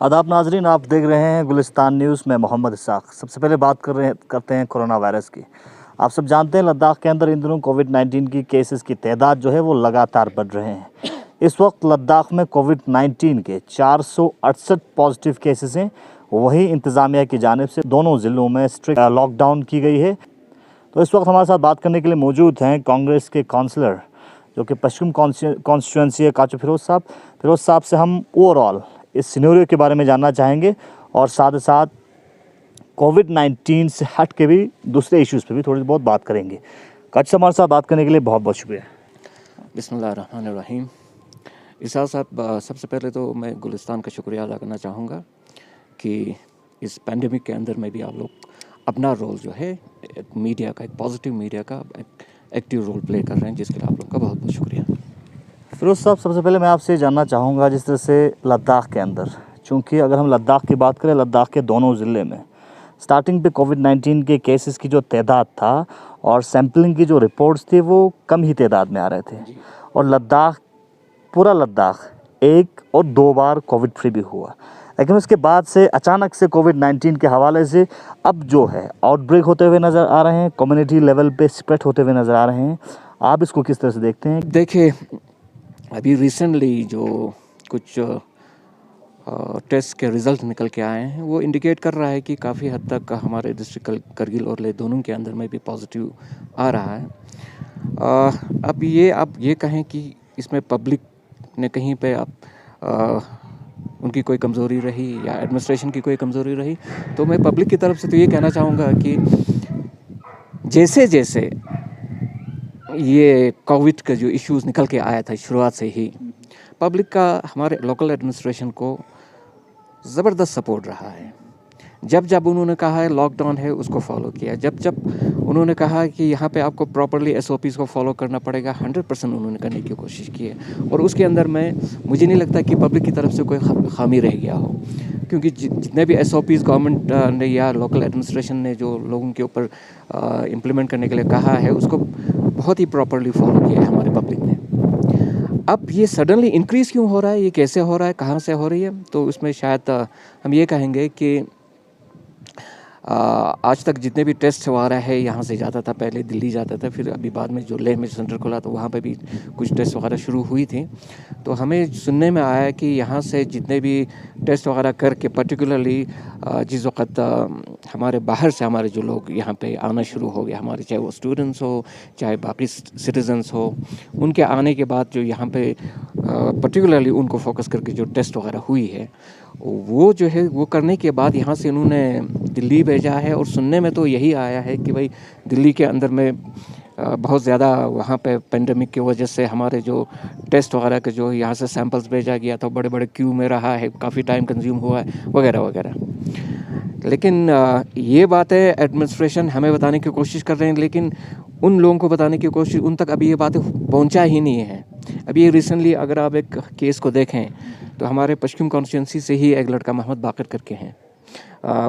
आदाब नाजरीन, आप देख रहे हैं गुलिस्तान न्यूज़ में मोहम्मद इसाक। सबसे पहले बात करते हैं कोरोना वायरस की। आप सब जानते हैं लद्दाख के अंदर इन दिनों कोविड-19 की केसेस की तादाद जो है वो लगातार बढ़ रहे हैं। इस वक्त लद्दाख में कोविड-19 के 468 पॉजिटिव केसेस हैं। वहीं इंतज़ामिया की जानिब से दोनों ज़िलों में स्ट्रिक्ट लॉकडाउन की गई है। तो इस वक्त हमारे साथ बात करने के लिए मौजूद हैं कांग्रेस के काउंसलर जो कि पश्चिम कॉन्स्टिट्यूंसी है, काचू फिरोज़ साहब से हम ओवरऑल इस सिनेरियो के बारे में जानना चाहेंगे और साथ ही साथ कोविड-19 से हट के भी दूसरे इश्यूज़ पे भी थोड़ी बहुत बात करेंगे। काचू साहब, हमारे साथ बात करने के लिए बहुत बहुत शुक्रिया। बिस्मिल्लाहिर्रहमानिर्रहीम। इसाक साहब, सबसे पहले तो मैं गुलिस्तान का शुक्रिया अदा करना चाहूँगा कि इस पैंडेमिक के अंदर में भी आप लोग अपना रोल जो है एक मीडिया का, एक पॉजिटिव मीडिया का एक एक्टिव रोल प्ले कर रहे हैं, जिसके लिए आप लोग का बहुत बहुत शुक्रिया। फिरोज़ साहब, सबसे पहले मैं आपसे जानना चाहूँगा जिस तरह से लद्दाख के अंदर, चूँकि अगर हम लद्दाख की बात करें, लद्दाख के दोनों ज़िले में स्टार्टिंग पे कोविड-19 के केसेस की जो तादाद था और सैम्पलिंग की जो रिपोर्ट्स थी वो कम ही तादाद में आ रहे थे और पूरा लद्दाख 1 और 2 बार कोविड फ्री भी हुआ। लेकिन उसके बाद से अचानक से कोविड-19 के हवाले से अब जो है आउटब्रेक होते हुए नज़र आ रहे हैं, कम्युनिटी लेवल पे स्प्रेड होते हुए नज़र आ रहे हैं। आप इसको किस तरह से देखते हैं? देखिए, अभी रिसेंटली जो कुछ टेस्ट के रिज़ल्ट निकल के आए हैं वो इंडिकेट कर रहा है कि काफ़ी हद तक हमारे डिस्ट्रिक्ट करगिल और लेह दोनों के अंदर में भी पॉजिटिव आ रहा है। अब ये कहें कि इसमें पब्लिक ने कहीं पे उनकी कोई कमज़ोरी रही या एडमिनिस्ट्रेशन की कोई कमज़ोरी रही, तो मैं पब्लिक की तरफ से तो ये कहना चाहूँगा कि जैसे जैसे ये कोविड का जो इश्यूज़ निकल के आया था शुरुआत से ही, पब्लिक का हमारे लोकल एडमिनिस्ट्रेशन को ज़बरदस्त सपोर्ट रहा है। जब उन्होंने कहा है लॉकडाउन है, उसको फॉलो किया। जब उन्होंने कहा कि यहाँ पे आपको प्रॉपर्ली SOPs को फॉलो करना पड़ेगा, 100% उन्होंने करने की कोशिश की है। और उसके अंदर मुझे नहीं लगता कि पब्लिक की तरफ से कोई खामी रह गया हो, क्योंकि जितने भी SOPs गवर्नमेंट ने या लोकल एडमिनिस्ट्रेशन ने जो लोगों के ऊपर इम्प्लीमेंट करने के लिए कहा है, उसको बहुत ही प्रॉपरली फॉलो किया है हमारे पब्लिक ने। अब ये सडनली इंक्रीज़ क्यों हो रहा है, ये कैसे हो रहा है, कहाँ से हो रही है, तो उसमें शायद हम ये कहेंगे कि आज तक जितने भी टेस्ट हो रहा है यहाँ से जाता था, पहले दिल्ली जाता था, फिर अभी बाद में जो लेह में सेंटर खुला तो वहाँ पे भी कुछ टेस्ट वगैरह शुरू हुई थी। तो हमें सुनने में आया कि यहाँ से जितने भी टेस्ट वगैरह करके पर्टिकुलरली जिस वक्त हमारे बाहर से हमारे जो लोग यहाँ पे आना शुरू हो गए, हमारे चाहे वो स्टूडेंट्स हो चाहे बाकी सिटीजन्स हो, उनके आने के बाद जो यहाँ पे पर्टिकुलरली उनको फोकस करके जो टेस्ट वगैरह हुई है, वो जो है वो करने के बाद यहाँ से इन्होंने दिल्ली भेजा है। और सुनने में तो यही आया है कि भाई दिल्ली के अंदर में बहुत ज़्यादा वहाँ पे पेंडेमिक की वजह से हमारे जो टेस्ट वगैरह के जो यहाँ से सैंपल्स भेजा गया था, बड़े बड़े क्यू में रहा है, काफ़ी टाइम कंज्यूम हुआ है वगैरह वगैरह। लेकिन ये बातें एडमिनिस्ट्रेशन हमें बताने की कोशिश कर रहे हैं, लेकिन उन लोगों को बताने की कोशिश, उन तक अभी ये बातें पहुंचा ही नहीं है। अभी रिसेंटली अगर आप एक केस को देखें तो हमारे पश्चिम कॉन्स्टिट्यूंसी से ही एक लड़का मोहम्मद बाकर करके हैं,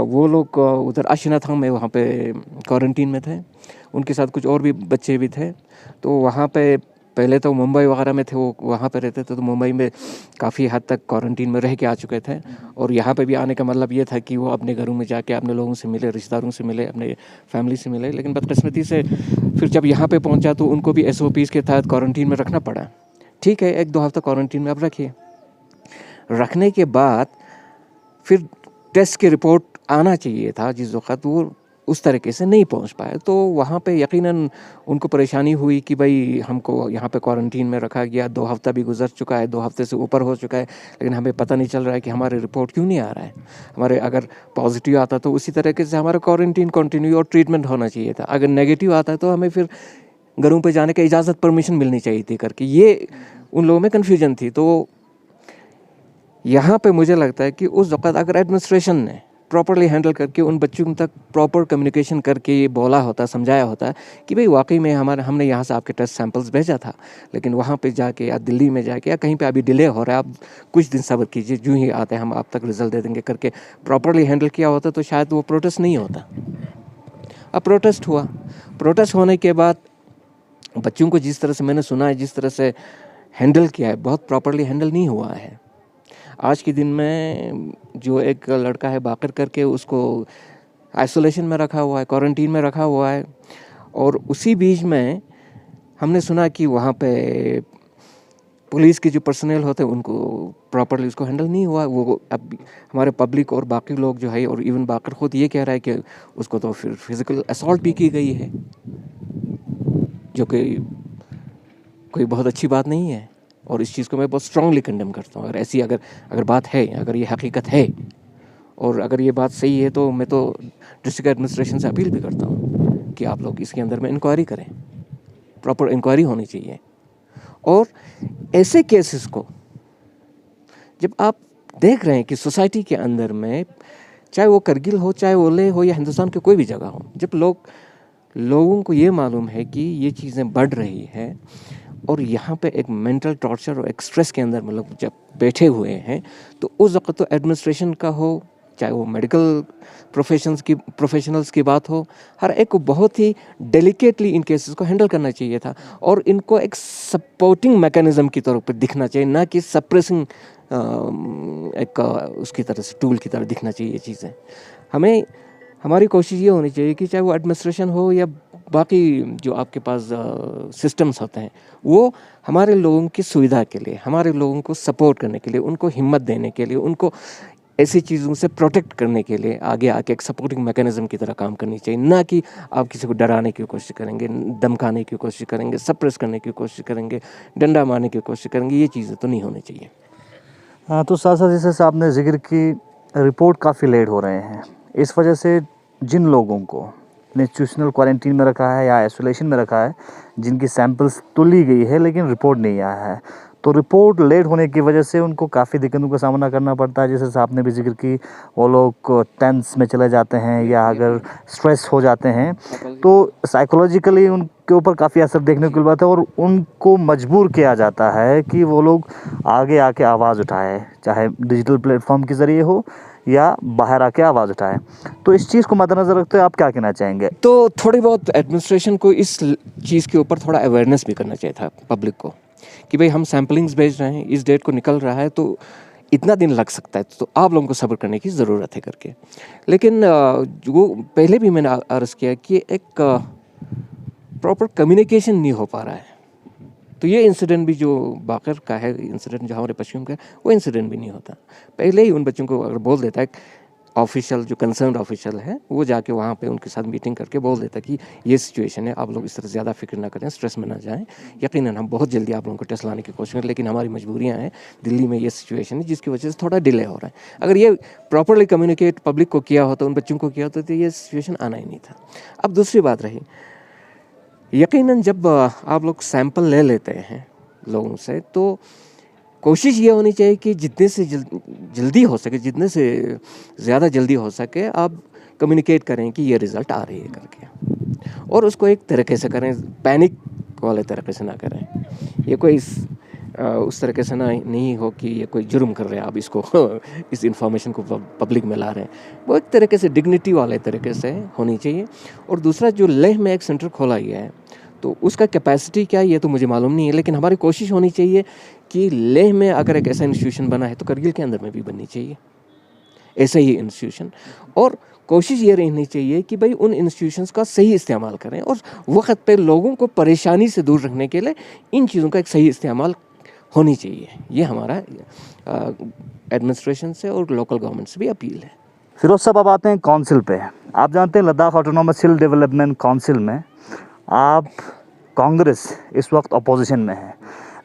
वो लोग उधर अशिनाथांग में वहाँ पे क्वारंटीन में थे, उनके साथ कुछ और भी बच्चे भी थे। तो वहाँ पे पहले तो मुंबई वगैरह में थे, वो वहाँ पे रहते थे, तो मुंबई में काफ़ी हद तक क्वारंटीन में रह के आ चुके थे। और यहाँ पे भी आने का मतलब ये था कि वो अपने घरों में जाके अपने लोगों से मिले, रिश्तेदारों से मिले, अपने फैमिली से मिले। लेकिन बदकिस्मती से फिर जब यहाँ पे पहुँचा तो उनको भी SOPs के तहत क्वारंटीन में रखना पड़ा। ठीक है, 1-2 हफ्ता क्वारंटीन में अब रखिए। रखने के बाद फिर टेस्ट की रिपोर्ट आना चाहिए था, जिस वक्त वो उस तरीके से नहीं पहुंच पाए, तो वहाँ पे यकीनन उनको परेशानी हुई कि भाई हमको यहाँ पे क्वारंटीन में रखा गया, 2 हफ्ता भी गुजर चुका है, 2 हफ्ते से ऊपर हो चुका है, लेकिन हमें पता नहीं चल रहा है कि हमारे रिपोर्ट क्यों नहीं आ रहा है। हमारे अगर पॉजिटिव आता तो उसी तरीके से हमारा क्वारंटीन कंटिन्यू और ट्रीटमेंट होना चाहिए था, अगर नेगेटिव आता है तो हमें फिर घरों पे जाने का इजाज़त परमिशन मिलनी चाहिए थी करके। ये उन लोगों में कन्फ्यूजन थी। तो यहाँ पे मुझे लगता है कि उस वक्त अगर एडमिनिस्ट्रेशन ने प्रॉपरली हैंडल करके उन बच्चों तक प्रॉपर कम्युनिकेशन करके ये बोला होता, समझाया होता कि भाई वाकई में हमने यहाँ से आपके टेस्ट सैंपल्स भेजा था, लेकिन वहाँ पे जाके या दिल्ली में जाके या कहीं पे अभी डिले हो रहा है, आप कुछ दिन सब्र कीजिए, जो ही आते हैं हम आप तक रिजल्ट दे देंगे करके प्रॉपरली हैंडल किया होता तो शायद वो प्रोटेस्ट नहीं होता। अब प्रोटेस्ट हुआ, प्रोटेस्ट होने के बाद बच्चों को जिस तरह से मैंने सुना है, जिस तरह से हैंडल किया है, बहुत प्रॉपरली हैंडल नहीं हुआ है। आज के दिन में जो एक लड़का है बाकर करके, उसको आइसोलेशन में रखा हुआ है, क्वारंटीन में रखा हुआ है। और उसी बीच में हमने सुना कि वहाँ पे पुलिस के जो पर्सनल होते हैं उनको प्रॉपरली उसको हैंडल नहीं हुआ। वो अब हमारे पब्लिक और बाकी लोग जो है, और इवन बाकर खुद ये कह रहा है कि उसको तो फिर फिजिकल असॉल्ट भी की गई है, जो कि कोई बहुत अच्छी बात नहीं है। और इस चीज़ को मैं बहुत स्ट्रांगली कंडेम करता हूँ। अगर ऐसी अगर बात है, अगर ये हकीकत है और अगर ये बात सही है, तो मैं तो डिस्ट्रिक्ट एडमिनिस्ट्रेशन से अपील भी करता हूँ कि आप लोग इसके अंदर में इंक्वायरी करें, प्रॉपर इंक्वायरी होनी चाहिए। और ऐसे केसेस को जब आप देख रहे हैं कि सोसाइटी के अंदर में, चाहे वो करगिल हो, चाहे वो लेह हो, या हिंदुस्तान के कोई भी जगह हो, जब लोगों को ये मालूम है कि ये चीज़ें बढ़ रही हैं और यहाँ पे एक मेंटल टॉर्चर और एक स्ट्रेस के अंदर मतलब जब बैठे हुए हैं, तो उस वक्त तो एडमिनिस्ट्रेशन का हो, चाहे वो मेडिकल प्रोफेशनल्स की बात हो, हर एक को बहुत ही डेलिकेटली इन केसेस को हैंडल करना चाहिए था। और इनको एक सपोर्टिंग मैकेनिज्म की तरह पर दिखना चाहिए, ना कि सप्रेसिंग एक उसकी तरह से टूल की तरह दिखना चाहिए ये चीज़ें। हमारी कोशिश ये होनी चाहिए कि चाहे वो एडमिनिस्ट्रेशन हो या बाकी जो आपके पास सिस्टम्स होते हैं, वो हमारे लोगों की सुविधा के लिए, हमारे लोगों को सपोर्ट करने के लिए, उनको हिम्मत देने के लिए, उनको ऐसी चीज़ों से प्रोटेक्ट करने के लिए आगे आके एक सपोर्टिंग मैकेनिज्म की तरह काम करनी चाहिए। ना कि आप किसी को डराने की कोशिश करेंगे, धमकाने की कोशिश करेंगे, सप्रेस करने की कोशिश करेंगे, डंडा मारने की कोशिश करेंगे। ये चीज़ें तो नहीं होनी चाहिए। हाँ, तो साथ साथ जैसे आपने जिक्र की, रिपोर्ट काफ़ी लेट हो रहे हैं। इस वजह से जिन लोगों को इंस्टीट्यूशनल क्वारंटीन में रखा है या आइसोलेशन में रखा है, जिनकी सैंपल्स तो ली गई है लेकिन रिपोर्ट नहीं आया है, तो रिपोर्ट लेट होने की वजह से उनको काफ़ी दिक्कतों का सामना करना पड़ता है। जैसे आपने भी जिक्र की, वो लोग टेंस में चले जाते हैं या अगर स्ट्रेस हो जाते हैं तो साइकोलॉजिकली उनके ऊपर काफ़ी असर देखने को मिलता है और उनको मजबूर किया जाता है कि वो लोग आगे आके आवाज़ उठाए, चाहे डिजिटल प्लेटफॉर्म के ज़रिए हो या बाहर आके आवाज़ उठाए। तो इस चीज़ को मद्देनज़र रखते हुए आप क्या कहना चाहेंगे? तो थोड़ी बहुत एडमिनिस्ट्रेशन को इस चीज़ के ऊपर थोड़ा अवेयरनेस भी करना चाहिए था पब्लिक को, कि भाई हम सैम्पलिंग्स भेज रहे हैं, इस डेट को निकल रहा है, तो इतना दिन लग सकता है, तो आप लोगों को सब्र करने की ज़रूरत है करके। लेकिन जो पहले भी मैंने अर्ज़ किया कि एक प्रॉपर कम्युनिकेशन नहीं हो पा रहा है। तो ये इंसिडेंट भी जो बाकर का है, इंसिडेंट जो हमारे पश्चिम का है, वो इंसिडेंट भी नहीं होता। पहले ही उन बच्चों को अगर बोल देता है, ऑफिशियल जो कंसर्न ऑफिशियल है, वो जाके वहाँ पे उनके साथ मीटिंग करके बोल देता कि ये सिचुएशन है, आप लोग इस तरह ज़्यादा फिक्र ना करें, स्ट्रेस में ना जाएं। यकीनन हम बहुत जल्दी आप लोगों को टेस्ट लाने की कोशिश करें, लेकिन हमारी मजबूरियाँ हैं, दिल्ली में ये सिचुएशन है जिसकी वजह से थोड़ा डिले हो रहा है। अगर ये प्रॉपरली कम्युनिकेट पब्लिक को किया होता, उन बच्चों को किया होता, तो ये सिचुएशन आना ही नहीं था। अब दूसरी बात रही, यकीनन जब आप लोग सैंपल ले लेते हैं लोगों से, तो कोशिश ये होनी चाहिए कि जितने से जल्दी हो सके, जितने से ज़्यादा जल्दी हो सके, आप कम्युनिकेट करें कि ये रिज़ल्ट आ रही है करके, और उसको एक तरीके से करें, पैनिक वाले तरीके से ना करें। ये कोई उस तरीके से ना नहीं हो कि ये कोई जुर्म कर रहे हैं, आप इसको इस इंफॉर्मेशन को पब्लिक में ला रहे हैं। वो एक तरीके से डिग्निटी वाले तरीके से होनी चाहिए। और दूसरा, जो लेह में एक सेंटर खोला गया है, तो उसका कैपेसिटी क्या है ये तो मुझे मालूम नहीं है, लेकिन हमारी कोशिश होनी चाहिए कि लेह में अगर एक ऐसा इंस्टीट्यूशन बना है तो करगिल के अंदर में भी बननी चाहिए ऐसा ही इंस्टीट्यूशन। और कोशिश ये रहनी चाहिए कि भाई उन इंस्टीट्यूशंस का सही इस्तेमाल करें, और वक्त पे लोगों को परेशानी से दूर रखने के लिए इन चीज़ों का एक सही इस्तेमाल होनी चाहिए। ये हमारा एडमिनिस्ट्रेशन से और लोकल गवर्नमेंट से भी अपील है। फिरोज साहब, अब आते हैं काउंसिल पे। आप जानते हैं Ladakh autonomous hill development council में आप कांग्रेस इस वक्त अपोजिशन में है,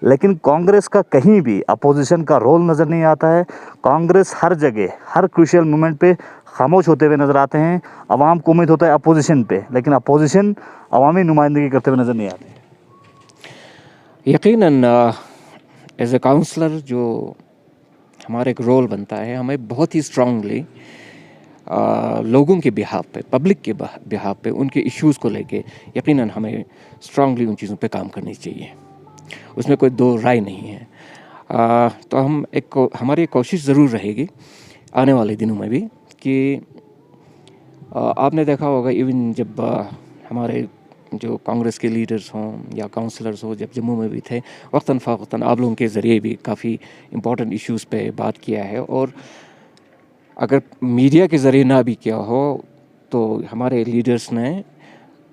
लेकिन कांग्रेस का कहीं भी अपोजिशन का रोल नज़र नहीं आता है। कांग्रेस हर जगह, हर क्रूशियल मोमेंट पे खामोश होते हुए नज़र आते हैं। आवाम को उम्मीद होता है अपोजिशन पे, लेकिन अपोजिशन अवामी नुमाइंदगी करते हुए नज़र नहीं आते। यकीनन एज ए काउंसलर जो हमारा एक रोल बनता है, हमें बहुत ही स्ट्रांगली लोगों के बिहाफ पे, पब्लिक के बिहाफ पे, उनके इश्यूज़ को लेके यकीनन हमें स्ट्रांगली उन चीज़ों पे काम करनी चाहिए, उसमें कोई दो राय नहीं है। तो हमारी कोशिश ज़रूर रहेगी आने वाले दिनों में भी कि आपने देखा होगा, इवन जब हमारे जो कांग्रेस के लीडर्स हों या काउंसलर्स हो, जब जम्मू में भी थे, वक्तन फ़वक्तन आप लोगों के ज़रिए भी काफ़ी इम्पोर्टेंट इश्यूज़ पे बात किया है। और अगर मीडिया के ज़रिए ना भी किया हो तो हमारे लीडर्स ने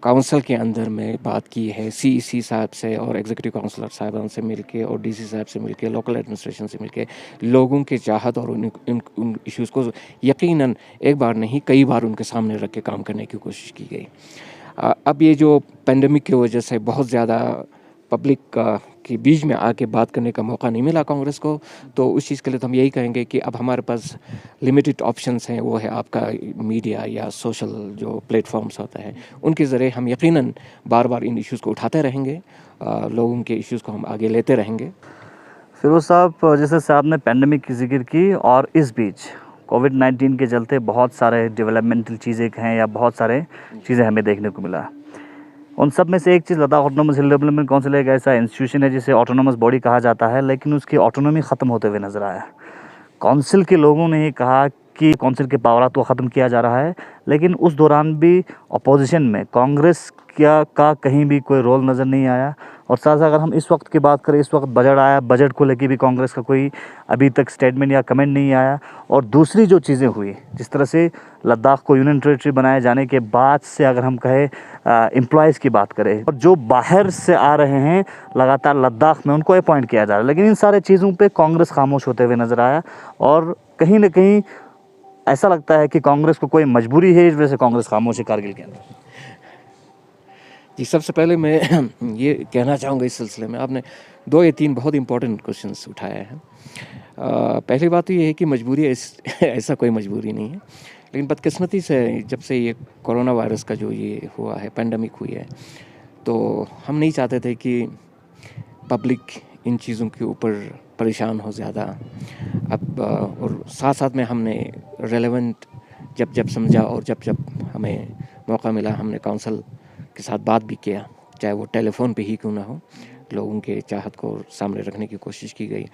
काउंसिल के अंदर में बात की है, सीईसी साहब से और एग्जीक्यूटिव काउंसलर साहबान से मिलके और डीसी साहब से मिलके, लोकल एडमिनिस्ट्रेशन से मिलके लोगों के चाहत और उन इश्यूज़ को यकीनन एक बार नहीं कई बार उनके सामने रख के काम करने की कोशिश की गई। अब ये जो पेंडेमिक की वजह से बहुत ज़्यादा पब्लिक के बीच में आके बात करने का मौका नहीं मिला कांग्रेस को, तो उस चीज़ के लिए तो हम यही कहेंगे कि अब हमारे पास लिमिटेड ऑप्शंस हैं, वो है आपका मीडिया या सोशल जो प्लेटफॉर्म्स होता है, उनके ज़रिए हम यकीनन बार बार इन इश्यूज़ को उठाते रहेंगे, लोगों के इश्यूज़ को हम आगे लेते रहेंगे। फिरोज साहब, जैसे साहब ने पेंडेमिक की जिक्र की और इस बीच कोविड-19 के चलते बहुत सारे डेवलपमेंटल चीज़ें हैं या बहुत सारे चीज़ें हमें देखने को मिला। उन सब में से एक चीज़ Ladakh autonomous hill development council एक ऐसा इंस्टीट्यूशन है जिसे ऑटोनॉमस बॉडी कहा जाता है, लेकिन उसकी ऑटोनॉमी ख़त्म होते हुए नज़र आया। काउंसिल के लोगों ने ही कहा कि काउंसिल के पावर तो ख़त्म किया जा रहा है, लेकिन उस दौरान भी अपोजिशन में कांग्रेस का कहीं भी कोई रोल नज़र नहीं आया। और साथ साथ अगर हम इस वक्त की बात करें, इस वक्त बजट आया, बजट को लेके भी कांग्रेस का कोई अभी तक स्टेटमेंट या कमेंट नहीं आया। और दूसरी जो चीज़ें हुई, जिस तरह से लद्दाख को यूनियन टेरिटरी बनाए जाने के बाद से अगर हम कहें एम्प्लॉयज़ की बात करें, और जो बाहर से आ रहे हैं लगातार लद्दाख में उनको अपॉइंट किया जा रहा है, लेकिन इन सारे चीज़ों पे कांग्रेस खामोश होते हुए नज़र आया। और कहीं ना कहीं ऐसा लगता है कि कांग्रेस को कोई मजबूरी है, इस वजह से कांग्रेस खामोश है कारगिल के अंदर। जी, सबसे पहले मैं ये कहना चाहूँगा, इस सिलसिले में आपने 2 या 3 बहुत इंपॉर्टेंट क्वेश्चंस उठाए हैं। पहली बात तो ये है कि मजबूरी ऐसा कोई मजबूरी नहीं है, लेकिन बदकिस्मती से जब से ये कोरोना वायरस का जो ये हुआ है, पेंडेमिक हुई है, तो हम नहीं चाहते थे कि पब्लिक इन चीज़ों के ऊपर परेशान हो ज़्यादा। अब और साथ साथ में हमने रेलेवेंट जब समझा और जब हमें मौका मिला, हमने काउंसिल के साथ बात भी किया, चाहे वो टेलीफोन पे ही क्यों ना हो, लोगों के चाहत को सामने रखने की कोशिश की गई।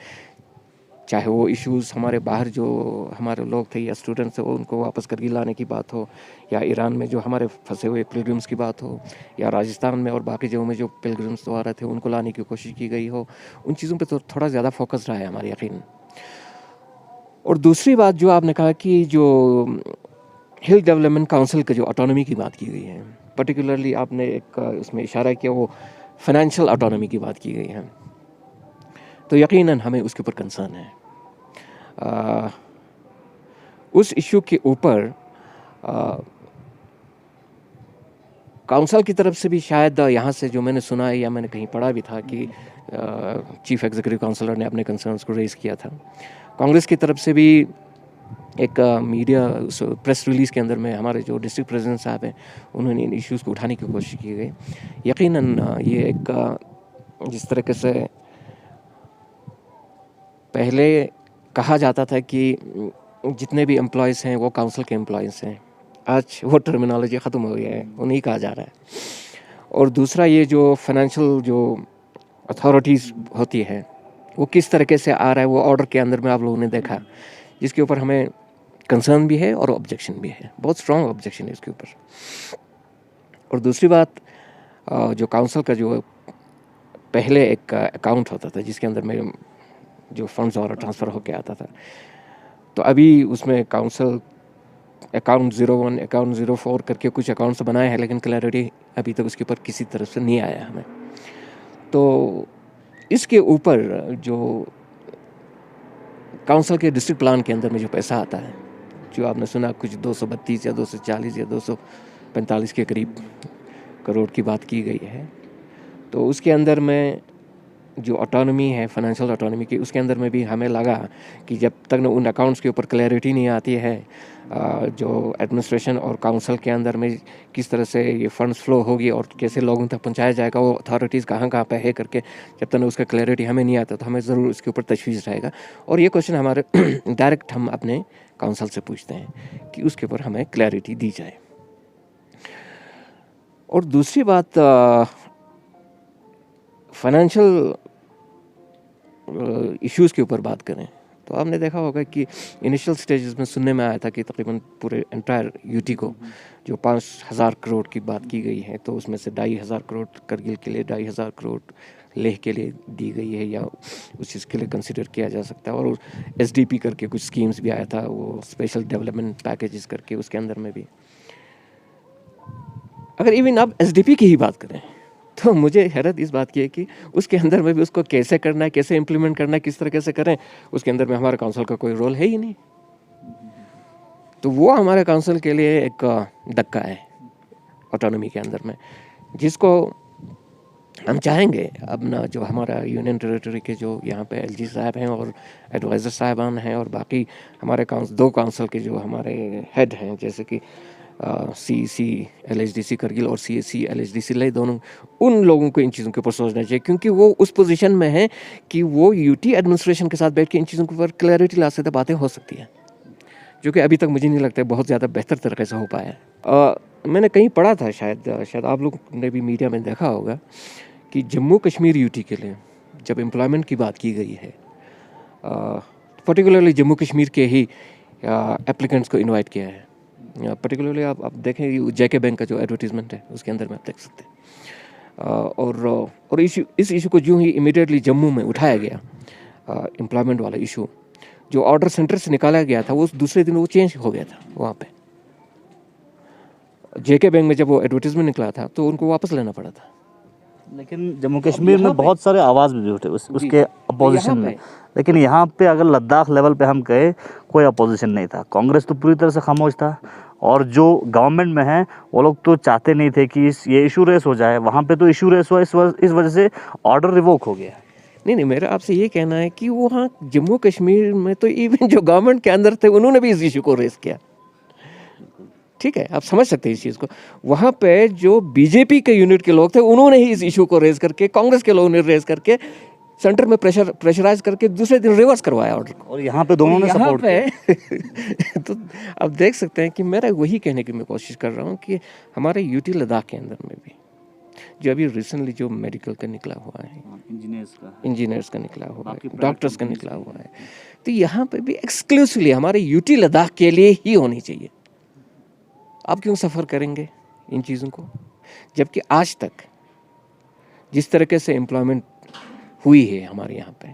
चाहे वो इश्यूज़ हमारे बाहर जो हमारे लोग थे या स्टूडेंट्स थे, उनको वापस करके लाने की बात हो, या ईरान में जो हमारे फंसे हुए पिलग्रिम्स की बात हो, या राजस्थान में और बाकी जगहों में जो पिलग्रिम्स तो आ रहे थे उनको लाने की कोशिश की गई हो, उन चीज़ों पे तो थोड़ा ज़्यादा फोकस रहा है हमारे यकीन। और दूसरी बात जो आपने कहा कि जो हिल डेवलपमेंट काउंसिल का जो ऑटोनॉमी की बात की गई है, पर्टिकुलरली आपने एक इसमें इशारा किया, वो फाइनेंशियल ऑटोनॉमी की बात की गई है, तो यकीनन हमें उसके ऊपर कंसर्न है। उस इशू के ऊपर काउंसिल की तरफ से भी शायद यहाँ से जो मैंने सुना है या मैंने कहीं पढ़ा भी था कि चीफ एग्जीक्यूटिव काउंसलर ने अपने कंसर्न्स को रेज़ किया था। कांग्रेस की तरफ से भी एक मीडिया प्रेस रिलीज़ के अंदर में हमारे जो डिस्ट्रिक्ट प्रेसिडेंट साहब हैं, उन्होंने इन इश्यूज़ को उठाने की कोशिश की गई। यकीनन ये एक जिस तरीके से पहले कहा जाता था कि जितने भी एम्प्लॉयज़ हैं वो काउंसिल के एम्प्लॉयज़ हैं, आज वो टर्मिनोलॉजी ख़त्म हो गया है, वो नहीं कहा जा रहा है। और दूसरा, ये जो फाइनेंशियल जो अथॉरिटीज़ होती है वो किस तरीके से आ रहा है, वो ऑर्डर के अंदर में आप लोगों ने देखा, जिसके ऊपर हमें कंसर्न भी है और ऑब्जेक्शन भी है, बहुत स्ट्रॉन्ग ऑब्जेक्शन है इसके ऊपर। और दूसरी बात, जो काउंसिल का जो पहले एक अकाउंट होता था जिसके अंदर में जो फंड्स और ट्रांसफ़र होके आता था, तो अभी उसमें काउंसिल अकाउंट 01, अकाउंट 04 करके कुछ अकाउंट्स बनाए हैं, लेकिन क्लैरिटी अभी तक उसके ऊपर किसी तरफ से नहीं आया हमें। तो इसके ऊपर जो काउंसिल के डिस्ट्रिक्ट प्लान के अंदर में जो पैसा आता है, जो आपने सुना कुछ 232 या 240 या 245 के करीब करोड़ की बात की गई है, तो उसके अंदर में जो ऑटोनॉमी है फाइनेंशियल ऑटोनॉमी की, उसके अंदर में भी हमें लगा कि जब तक न उन अकाउंट्स के ऊपर क्लैरिटी नहीं आती है, जो एडमिनिस्ट्रेशन और काउंसिल के अंदर में किस तरह से ये फंड्स फ्लो होगी और कैसे लोगों तक पहुंचाया जाएगा, वो अथॉरिटीज़ कहाँ पे है करके, जब तक उसका क्लैरिटी हमें नहीं आता तो हमें ज़रूर इसके ऊपर तशवीश रहेगा। और ये क्वेश्चन हमारे डायरेक्ट हम अपने काउंसिल से पूछते हैं कि उसके ऊपर हमें क्लैरिटी दी जाए। और दूसरी बात, फाइनेंशियल इश्यूज़ के ऊपर बात करें तो आपने देखा होगा कि इनिशियल स्टेजेस में सुनने में आया था कि तकरीबन पूरे एंटायर यूटी को जो 5,000 करोड़ की बात की गई है, तो उसमें से 2,500 करोड़ करगिल के लिए, 2,500 करोड़ लेह के लिए दी गई है या उस चीज़ के लिए कंसिडर किया जा सकता है। और SDP करके कुछ स्कीम्स भी आया था, वो स्पेशल डेवलपमेंट पैकेजेस करके, उसके अंदर में भी। अगर इवन आप SDP की ही बात करें तो मुझे हैरत इस बात की है कि उसके अंदर में भी उसको कैसे करना है, कैसे इम्प्लीमेंट करना है, किस तरह से करें, उसके अंदर में हमारे काउंसिल का कोई रोल है ही नहीं। तो वो हमारे काउंसिल के लिए एक धक्का है ऑटोनॉमी के अंदर में, जिसको हम चाहेंगे अब ना, जो हमारा यूनियन टेरिटरी के जो यहाँ पे LG साहब हैं और एडवाइज़र साहबान हैं और बाकी हमारे दो काउंसिल के जो हमारे हेड हैं, जैसे कि CEC LHDC करगिल और CAC LHDC लेह, दोनों उन लोगों को इन चीज़ों के ऊपर सोचना चाहिए, क्योंकि वो उस पोजीशन में है कि वो यूटी एडमिनिस्ट्रेशन के साथ बैठ के इन चीज़ों के ऊपर क्लैरिटी ला सकते, बातें हो सकती हैं, जो कि अभी तक मुझे नहीं लगता है बहुत ज़्यादा बेहतर तरीके से हो पाया है। मैंने कहीं पढ़ा था, शायद आप लोग ने भी मीडिया में देखा होगा कि जम्मू कश्मीर यूटी के लिए जब एम्प्लॉयमेंट की बात की गई है, पर्टिकुलरली जम्मू कश्मीर के ही एप्लीकेंट्स को इनवाइट किया है। पर्टिकुलरली आप देखें JK बैंक का जो एडवर्टीजमेंट है उसके अंदर में आप देख सकते हैं। और इस इशू को जो ही इमीडिएटली जम्मू में उठाया गया, एम्प्लॉयमेंट वाला इशू जो ऑर्डर सेंटर से निकाला गया था, वो दूसरे दिन वो चेंज हो गया था। वहाँ पे JK बैंक में जब वो एडवर्टीजमेंट निकला था तो उनको वापस लेना पड़ा था। लेकिन जम्मू कश्मीर में बहुत सारे आवाज़ भी उठे उसके अपोजिशन में, लेकिन यहाँ पे अगर लद्दाख लेवल पे हम कहें, कोई अपोजिशन नहीं था। कांग्रेस तो पूरी तरह से खामोश था, और जो गवर्नमेंट में है वो लोग तो चाहते नहीं थे कि ये इशू रेस हो जाए। वहाँ पे तो इशू रेस हुआ, इस वजह से ऑर्डर रिवोक हो गया। नहीं, मेरा आपसे ये कहना है कि वहाँ जम्मू कश्मीर में तो इवन जो गवर्नमेंट के अंदर थे उन्होंने भी इस इशू को रेस किया। ठीक है, आप समझ सकते हैं इस चीज़ को। वहाँ पे जो बीजेपी के यूनिट के लोग थे उन्होंने ही इस इशू को रेज करके, कांग्रेस के लोगों ने रेज करके, सेंटर में प्रेशराइज करके दूसरे दिन रिवर्स करवाया ऑर्डर को, और यहाँ पे दोनों ने सपोर्ट किया। तो आप देख सकते हैं कि मेरा वही कहने की मैं कोशिश कर रहा हूँ कि हमारे यूटी लद्दाख के अंदर में भी जो अभी रिसेंटली जो मेडिकल का निकला हुआ है, इंजीनियर्स का निकला हुआ है, डॉक्टर्स का निकला हुआ है, तो यहाँ पे भी एक्सक्लूसिवली हमारे यूटी लद्दाख के लिए ही होनी चाहिए। आप क्यों सफ़र करेंगे इन चीज़ों को, जबकि आज तक जिस तरीके से एम्प्लॉयमेंट हुई है हमारे यहाँ पे,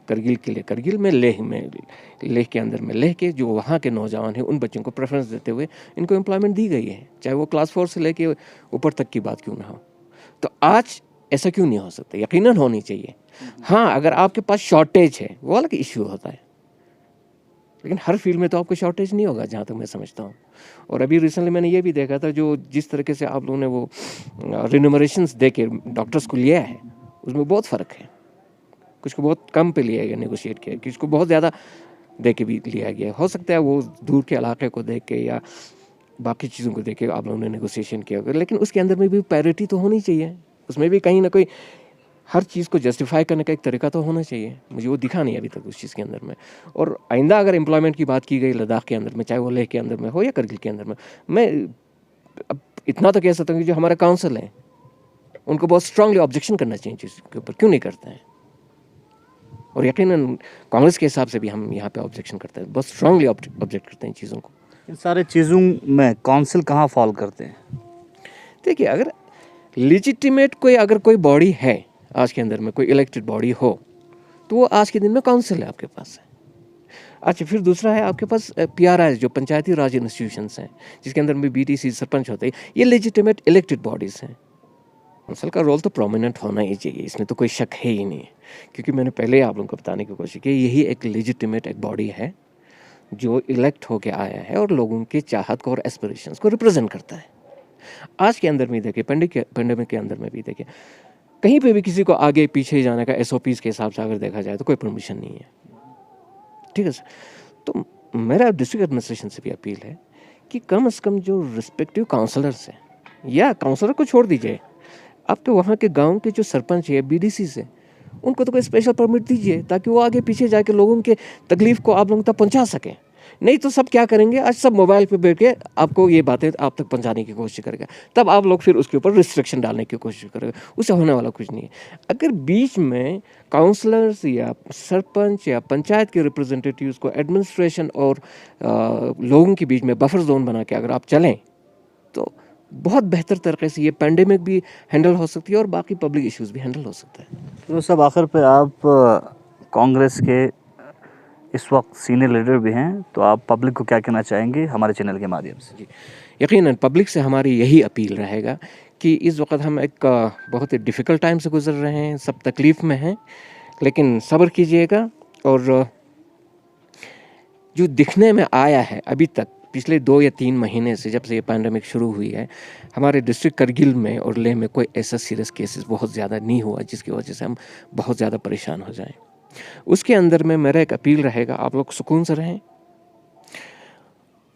करगिल के लिए करगिल में, लेह के अंदर में लेह के जो वहाँ के नौजवान हैं उन बच्चों को प्रेफरेंस देते हुए इनको एम्प्लॉयमेंट दी गई है, चाहे वो क्लास 4 से लेके ऊपर तक की बात क्यों ना हो। तो आज ऐसा क्यों नहीं हो सकता? यकीनन होनी चाहिए। हाँ, अगर आपके पास शॉर्टेज है वो अलग इशू होता है, लेकिन हर फील्ड में तो आपको शॉर्टेज नहीं होगा जहाँ तक मैं समझता हूँ। और अभी रिसेंटली मैंने ये भी देखा था, जो जिस तरीके से आप लोगों ने वो रिन्यूमरेशंस दे के डॉक्टर्स को लिया है उसमें बहुत फ़र्क है। कुछ को बहुत कम पे लिया गया, नेगोशिएट किया, किसी को बहुत ज़्यादा दे के भी लिया गया। हो सकता है वो दूर के इलाके को देख के या बाकी चीज़ों को देख के आप लोगों ने नेगोशिएशन किया होगा, लेकिन उसके अंदर में भी पैरिटी तो होनी चाहिए। उसमें भी कहीं ना कोई हर चीज़ को जस्टिफाई करने का एक तरीका तो होना चाहिए। मुझे वो दिखा नहीं अभी तक उस चीज़ के अंदर में। और आइंदा अगर एम्प्लॉयमेंट की बात की गई लद्दाख के अंदर में, चाहे वो लेह के अंदर में हो या करगिल के अंदर में, मैं अब इतना तो कह सकता हूँ कि जो हमारे काउंसिल हैं उनको बहुत स्ट्रांगली ऑब्जेक्शन करना चाहिए चीज़ के ऊपर, क्यों नहीं करते हैं। और यकीनन कांग्रेस के हिसाब से भी हम यहाँ पे ऑब्जेक्शन करते हैं, बहुत स्ट्रांगली ऑब्जेक्ट करते हैं इन चीज़ों को। इन सारे चीज़ों में काउंसिल कहाँ फॉल करते हैं? देखिए, अगर लेजिटिमेट कोई बॉडी है आज के अंदर में, कोई इलेक्टेड बॉडी हो, तो वो आज के दिन में काउंसिल है आपके पास है। अच्छा, फिर दूसरा है आपके पास PRIs, जो पंचायती राज इंस्टीट्यूशंस हैं, जिसके अंदर में BTC सरपंच होते हैं, ये लेजिटिमेट इलेक्टेड बॉडीज़ हैं। काउंसिल का रोल तो प्रोमिनेंट होना ही चाहिए, इसमें तो कोई शक है ही नहीं, क्योंकि मैंने पहले आप लोगों को बताने की कोशिश की, यही एक लेजिटिमेट एक बॉडी है जो इलेक्ट होके आया है और लोगों के चाहत को और एस्पिरेशंस को रिप्रेजेंट करता है। आज के अंदर में देखिए, पेंडेमिक के अंदर में भी देखिए, कहीं पे भी किसी को आगे पीछे जाने का SOPs के हिसाब से अगर देखा जाए तो कोई परमिशन नहीं है। ठीक है सर, तो मेरा डिस्ट्रिक्ट एडमिनिस्ट्रेशन से भी अपील है कि कम से कम जो रिस्पेक्टिव काउंसलर्स हैं, या काउंसलर को छोड़ दीजिए, आपके वहाँ के गांव के जो सरपंच है BDC से, उनको तो कोई स्पेशल परमिट दीजिए ताकि वो आगे पीछे जाके लोगों के तकलीफ को आप लोगों तक पहुँचा सकें। नहीं तो सब क्या करेंगे, आज सब मोबाइल पे बैठ के आपको ये बातें आप तक पहुंचाने की कोशिश करेगा, तब आप लोग फिर उसके ऊपर रिस्ट्रिक्शन डालने की कोशिश करेंगे, उससे होने वाला कुछ नहीं है। अगर बीच में काउंसलर्स या सरपंच या पंचायत के रिप्रेजेंटेटिव्स को एडमिनिस्ट्रेशन और लोगों के बीच में बफर जोन बना के अगर आप चलें तो बहुत बेहतर तरीके से ये पैंडेमिक भी हैंडल हो सकती है और बाकी पब्लिक इश्यूज भी हैंडल हो सकता है। तो सब आखिर पे आप कांग्रेस के इस वक्त सीनियर लीडर भी हैं, तो आप पब्लिक को क्या कहना चाहेंगे हमारे चैनल के माध्यम से? जी, यकीनन पब्लिक से हमारी यही अपील रहेगा कि इस वक्त हम एक बहुत ही डिफ़िकल्ट टाइम से गुजर रहे हैं, सब तकलीफ़ में हैं, लेकिन सब्र कीजिएगा। और जो दिखने में आया है अभी तक पिछले 2 या 3 महीने से, जब से ये पैंडेमिक शुरू हुई है, हमारे डिस्ट्रिक्ट करगिल में और लेह में कोई ऐसा सीरियस केसेस बहुत ज़्यादा नहीं हुआ जिसकी वजह से हम बहुत ज़्यादा परेशान हो जाएं। उसके अंदर में मेरा एक अपील रहेगा, आप लोग सुकून से रहें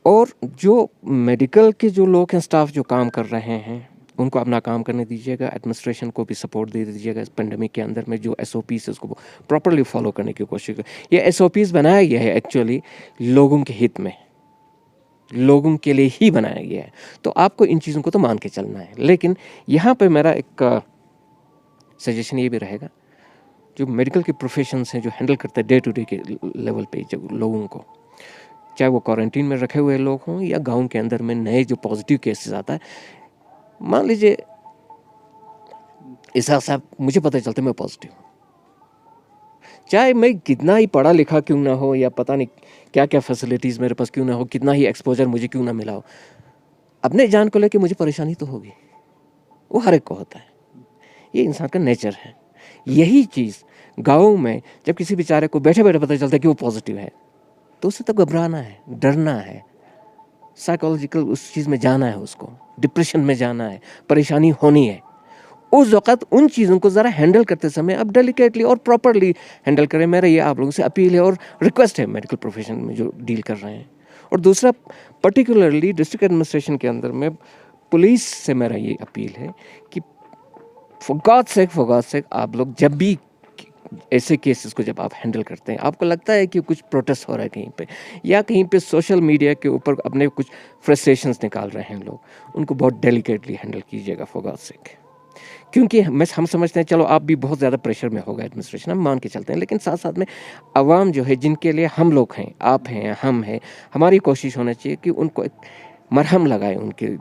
और जो मेडिकल के जो लोग हैं, स्टाफ जो काम कर रहे हैं, उनको अपना काम करने दीजिएगा। एडमिनिस्ट्रेशन को भी सपोर्ट दे दीजिएगा इस पेंडेमिक के अंदर में। जो SOPs है उसको प्रॉपरली फॉलो करने की कोशिश करें। ये SOPs बनाया गया है एक्चुअली लोगों के हित में, लोगों के लिए ही बनाया गया है, तो आपको इन चीज़ों को तो मान के चलना है। लेकिन यहाँ पे मेरा एक सजेशन ये भी रहेगा, जो मेडिकल के प्रोफेशंस हैं जो हैंडल करते हैं डे टू डे के लेवल पे जो लोगों को, चाहे वो क्वारंटीन में रखे हुए लोग हों या गांव के अंदर में नए जो पॉजिटिव केसेस आता है, मान लीजिए इसहाक साहब मुझे पता चलता है मैं पॉजिटिव हूँ, चाहे मैं कितना ही पढ़ा लिखा क्यों ना हो या पता नहीं क्या क्या फैसिलिटीज़ मेरे पास क्यों ना हो, कितना ही एक्सपोजर मुझे क्यों ना मिला हो, अपने जान को लेके मुझे परेशानी तो होगी, वो हर एक को होता है, ये इंसान का नेचर है। यही चीज़ गाँव में जब किसी बेचारे को बैठे बैठे पता चलता है कि वो पॉजिटिव है, तो उससे तो घबराना है, डरना है, साइकोलॉजिकल उस चीज़ में जाना है, उसको डिप्रेशन में जाना है, परेशानी होनी है। उस वक़्त उन चीज़ों को ज़रा हैंडल करते समय अब डेलिकेटली और प्रॉपरली हैंडल करें। मेरा ये आप लोगों से अपील है और रिक्वेस्ट है मेडिकल प्रोफेशन में जो डील कर रहे हैं। और दूसरा पर्टिकुलरली डिस्ट्रिक्ट एडमिनिस्ट्रेशन के अंदर में पुलिस से मेरा ये अपील है कि फॉर गॉड सेक आप लोग जब भी ऐसे केसेस को जब आप हैंडल करते हैं, आपको लगता है कि कुछ प्रोटेस्ट हो रहा है कहीं पे या कहीं पे सोशल मीडिया के ऊपर अपने कुछ फ्रस्ट्रेशंस निकाल रहे हैं लोग, उनको बहुत डेलिकेटली हैंडल कीजिएगा फॉर गॉड सेक। क्योंकि हम समझते हैं चलो आप भी बहुत ज़्यादा प्रेशर में होगा एडमिनिस्ट्रेशन, हम मान के चलते हैं, लेकिन साथ साथ में आवाम जो है जिनके लिए हम लोग हैं, आप हैं, हम हैं, हमारी कोशिश होना चाहिए कि उनको एक मरहम लगाए उनके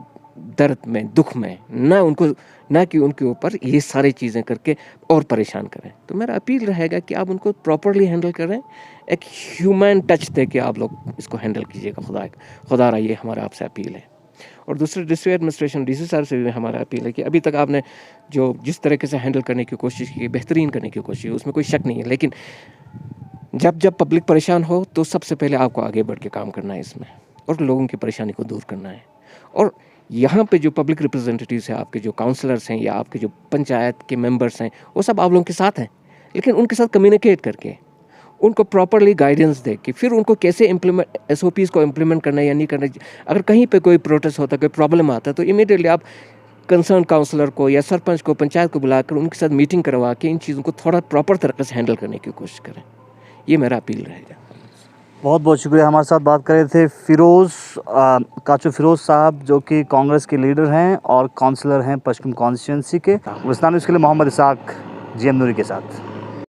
दर्द में, दुख में, ना कि उनके ऊपर ये सारी चीज़ें करके और परेशान करें। तो मेरा अपील रहेगा कि आप उनको प्रॉपरली हैंडल करें, एक ह्यूमन टच दे के आप लोग इसको हैंडल कीजिएगा। खुदा ये हमारा आपसे अपील है। और दूसरे डिस्ट्रिक्ट एडमिनिस्ट्रेशन DC साहब से भी हमारा अपील है कि अभी तक आपने जो जिस तरीके से हैंडल करने की कोशिश की, बेहतरीन करने की कोशिश की, उसमें कोई शक नहीं है, लेकिन जब पब्लिक परेशान हो तो सबसे पहले आपको आगे बढ़ के काम करना है इसमें और लोगों की परेशानी को दूर करना है। और यहाँ पे जो पब्लिक रिप्रेजेंटेटिव्स हैं, आपके जो काउंसलर्स हैं या आपके जो पंचायत के मेंबर्स हैं, वो सब आप लोगों के साथ हैं, लेकिन उनके साथ कम्युनिकेट करके उनको प्रॉपरली गाइडेंस दे कि फिर उनको कैसे SOPs को इम्प्लीमेंट करना है या नहीं करना है। अगर कहीं पे कोई प्रोटेस्ट होता है, कोई प्रॉब्लम आता है, तो इमीडिएटली आप कंसर्न काउंसलर को या सरपंच को, पंचायत को बुलाकर उनके साथ मीटिंग करवा के इन चीज़ों को थोड़ा प्रॉपर तरीके से हैंडल करने की कोशिश करें। ये मेरा अपील रहेगा। बहुत बहुत शुक्रिया। हमारे साथ बात कर रहे थे काचू फिरोज़ साहब, जो कि कांग्रेस के लीडर हैं और काउंसलर हैं पश्चिम कॉन्स्टिट्यूंसी के। गुलिस्तान न्यूज़ के लिए मोहम्मद इसहाक, GM नूरी के साथ।